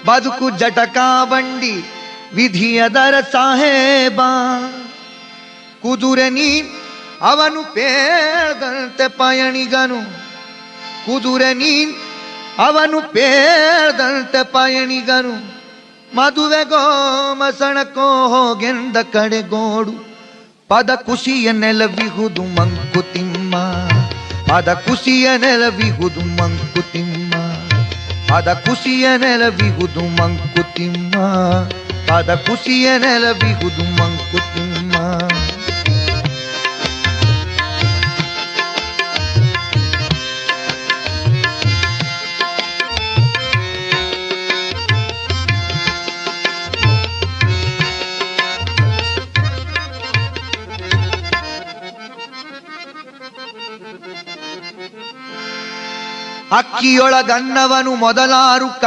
ಬದುಕು ಜಟಕಾ ಬಂಡಿ ವಿಧಿಯದರ ಸಾಹೇಬ. ಕುದುರೆ ನೀ ಅವನು ಪೇಳ್ದಂತೆ ಪಯಣಿಗನು, ಕುದುರೆ ನೀ ಅವನು ಪೇಳ್ದಂತೆ ಪಯಣಿಗನು. ಮದುವೆಗೋ ಮಸಣಕೋ ಹೋಗೆಂದ ಕಡೆಗೋಡು. ಪದ ಕುಸಿಯ ನೆಲವಿಹುದು ಮಂಕುತಿಮ್ಮ, ಪದ ಕುಸಿಯ ನೆಲವಿಹುದು ಮಂಕುತಿಮ್ಮ, ಪದ ಕುಸಿಯ ನೆಲವಿಹುದು ಮಂಕುತಿಮ್ಮ, ಪದ ಕುಸಿಯ ನೆಲವಿಹುದು ಮಂಕುತಿಮ್ಮ. ಅಕ್ಕಿಯೊಳಗನ್ನವನು ಮೊದಲಾರು